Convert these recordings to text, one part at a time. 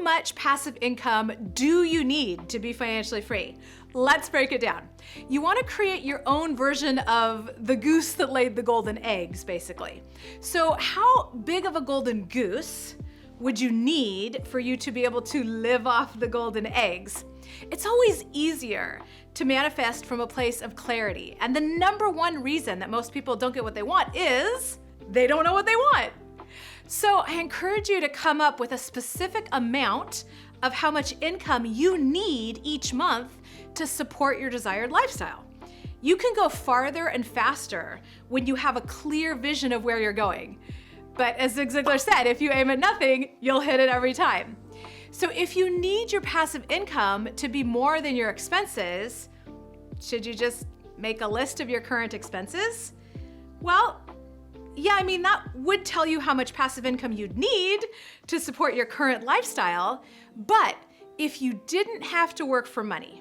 how much passive income do you need to be financially free? Let's break it down. You want to create your own version of the goose that laid the golden eggs, basically. So how big of a golden goose would you need for you to be able to live off the golden eggs? It's always easier to manifest from a place of clarity. And the number one reason that most people don't get what they want is they don't know what they want. So I encourage you to come up with a specific amount of how much income you need each month to support your desired lifestyle. You can go farther and faster when you have a clear vision of where you're going. But as Zig Ziglar said, if you aim at nothing, you'll hit it every time. So if you need your passive income to be more than your expenses, should you just make a list of your current expenses? Well, yeah, I mean, that would tell you how much passive income you'd need to support your current lifestyle. But if you didn't have to work for money,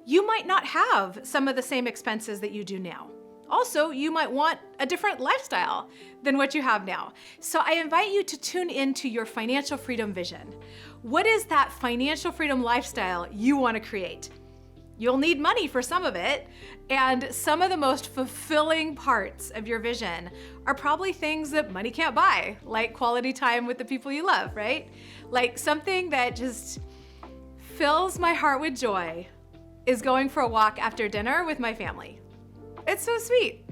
you might not have some of the same expenses that you do now. Also, you might want a different lifestyle than what you have now. So I invite you to tune into your financial freedom vision. What is that financial freedom lifestyle you want to create? You'll need money for some of it, and some of the most fulfilling parts of your vision are probably things that money can't buy, like quality time with the people you love, right? Like something that just fills my heart with joy is going for a walk after dinner with my family. It's so sweet.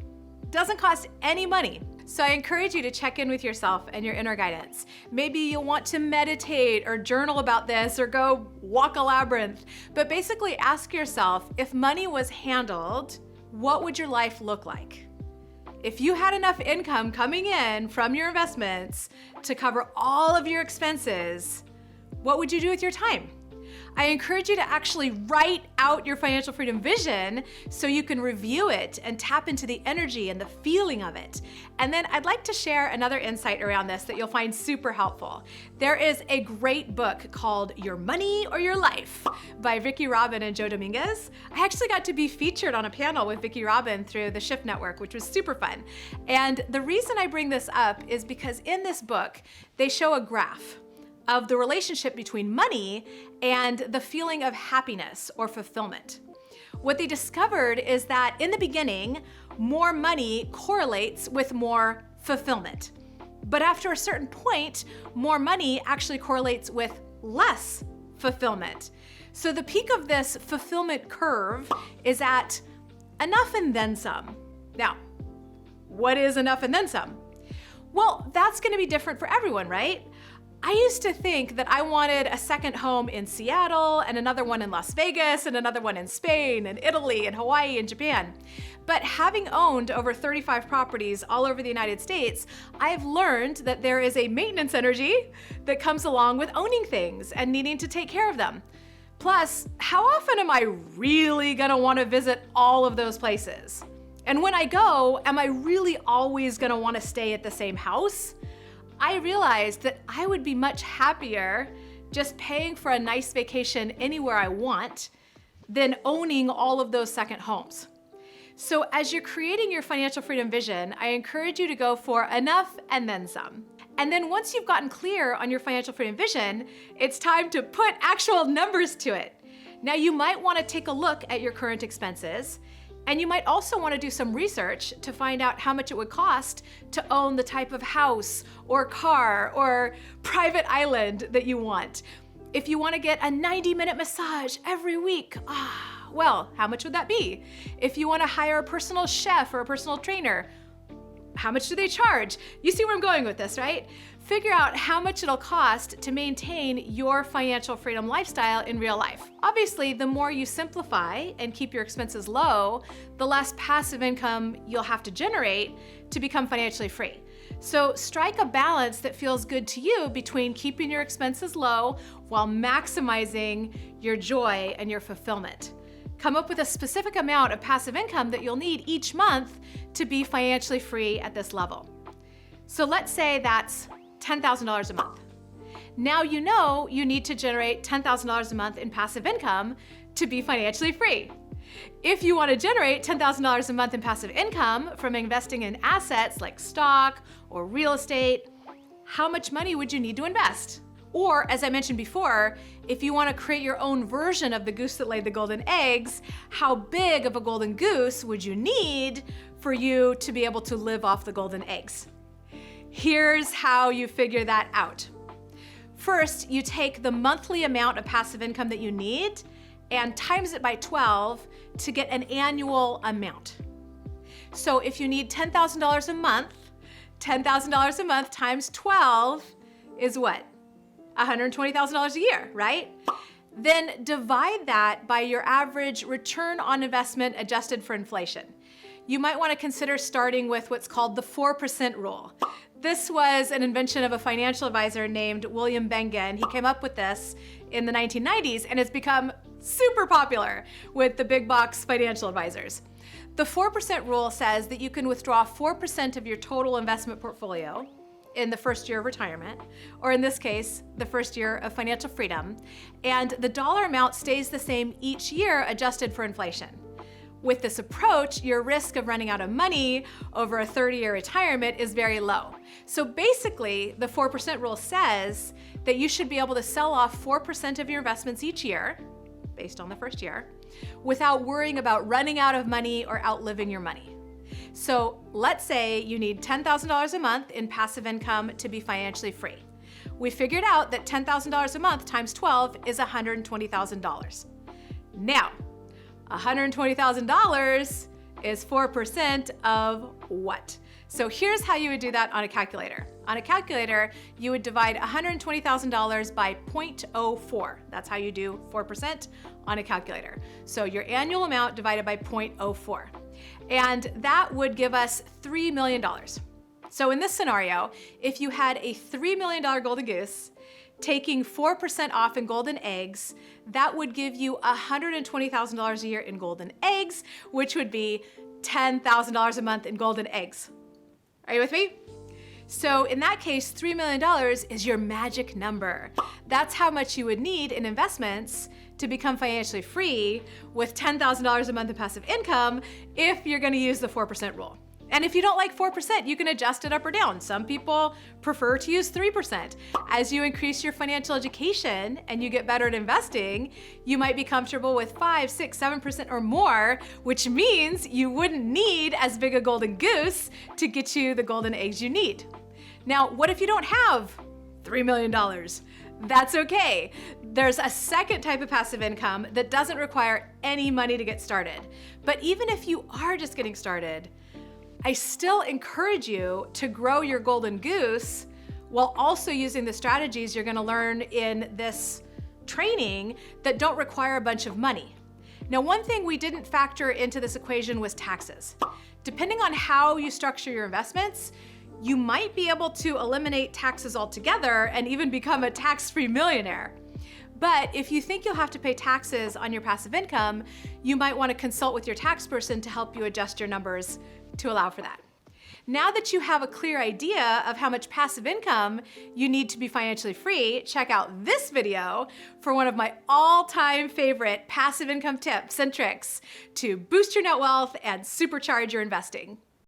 Doesn't cost any money. So I encourage you to check in with yourself and your inner guidance. Maybe you'll want to meditate or journal about this or go walk a labyrinth. But basically ask yourself, if money was handled, what would your life look like? If you had enough income coming in from your investments to cover all of your expenses, what would you do with your time? I encourage you to actually write out your financial freedom vision so you can review it and tap into the energy and the feeling of it. And then I'd like to share another insight around this that you'll find super helpful. There is a great book called Your Money or Your Life by Vicki Robin and Joe Dominguez. I actually got to be featured on a panel with Vicki Robin through the Shift Network, which was super fun. And the reason I bring this up is because in this book, they show a graph of the relationship between money and the feeling of happiness or fulfillment. What they discovered is that in the beginning, more money correlates with more fulfillment. But after a certain point, more money actually correlates with less fulfillment. So the peak of this fulfillment curve is at enough and then some. Now, what is enough and then some? Well, that's going to be different for everyone, right? I used to think that I wanted a second home in Seattle and another one in Las Vegas and another one in Spain and Italy and Hawaii and Japan. But having owned over 35 properties all over the United States, I've learned that there is a maintenance energy that comes along with owning things and needing to take care of them. Plus, how often am I really gonna wanna visit all of those places? And when I go, am I really always gonna wanna stay at the same house? I realized that I would be much happier just paying for a nice vacation anywhere I want than owning all of those second homes. So as you're creating your financial freedom vision, I encourage you to go for enough and then some. And then once you've gotten clear on your financial freedom vision, it's time to put actual numbers to it. Now you might want to take a look at your current expenses, and you might also want to do some research to find out how much it would cost to own the type of house or car or private island that you want. If you want to get a 90-minute massage every week, well, how much would that be? If you want to hire a personal chef or a personal trainer, how much do they charge? You see where I'm going with this, right? Figure out how much it'll cost to maintain your financial freedom lifestyle in real life. Obviously, the more you simplify and keep your expenses low, the less passive income you'll have to generate to become financially free. So strike a balance that feels good to you between keeping your expenses low while maximizing your joy and your fulfillment. Come up with a specific amount of passive income that you'll need each month to be financially free at this level. So let's say that's $10,000 a month. Now you know you need to generate $10,000 a month in passive income to be financially free. If you want to generate $10,000 a month in passive income from investing in assets like stock or real estate, how much money would you need to invest? Or, as I mentioned before, if you want to create your own version of the goose that laid the golden eggs, how big of a golden goose would you need for you to be able to live off the golden eggs? Here's how you figure that out. First, you take the monthly amount of passive income that you need and times it by 12 to get an annual amount. So if you need $10,000 a month, $10,000 a month times 12 is what? $120,000 a year, right? Then divide that by your average return on investment adjusted for inflation. You might want to consider starting with what's called the 4% rule. This was an invention of a financial advisor named William Bengen. He came up with this in the 1990s and it's become super popular with the big box financial advisors. The 4% rule says that you can withdraw 4% of your total investment portfolio in the first year of retirement, or in this case, the first year of financial freedom, and the dollar amount stays the same each year adjusted for inflation. With this approach, your risk of running out of money over a 30-year retirement is very low. So basically, the 4% rule says that you should be able to sell off 4% of your investments each year, based on the first year, without worrying about running out of money or outliving your money. So let's say you need $10,000 a month in passive income to be financially free. We figured out that $10,000 a month times 12 is $120,000. Now, $120,000 is 4% of what? So here's how you would do that on a calculator. On a calculator, you would divide $120,000 by 0.04. That's how you do 4% on a calculator. So your annual amount divided by 0.04. And that would give us $3 million. So in this scenario, if you had a $3 million golden goose, taking 4% off in golden eggs, that would give you $120,000 a year in golden eggs, which would be $10,000 a month in golden eggs. Are you with me? So in that case, $3 million is your magic number. That's how much you would need in investments to become financially free with $10,000 a month in passive income if you're gonna use the 4% rule. And if you don't like 4%, you can adjust it up or down. Some people prefer to use 3%. As you increase your financial education and you get better at investing, you might be comfortable with 5, 6, 7% or more, which means you wouldn't need as big a golden goose to get you the golden eggs you need. Now, what if you don't have $3 million? That's okay. There's a second type of passive income that doesn't require any money to get started. But even if you are just getting started, I still encourage you to grow your golden goose while also using the strategies you're gonna learn in this training that don't require a bunch of money. Now, one thing we didn't factor into this equation was taxes. Depending on how you structure your investments, you might be able to eliminate taxes altogether and even become a tax-free millionaire. But if you think you'll have to pay taxes on your passive income, you might want to consult with your tax person to help you adjust your numbers to allow for that. Now that you have a clear idea of how much passive income you need to be financially free, check out this video for one of my all-time favorite passive income tips and tricks to boost your net wealth and supercharge your investing.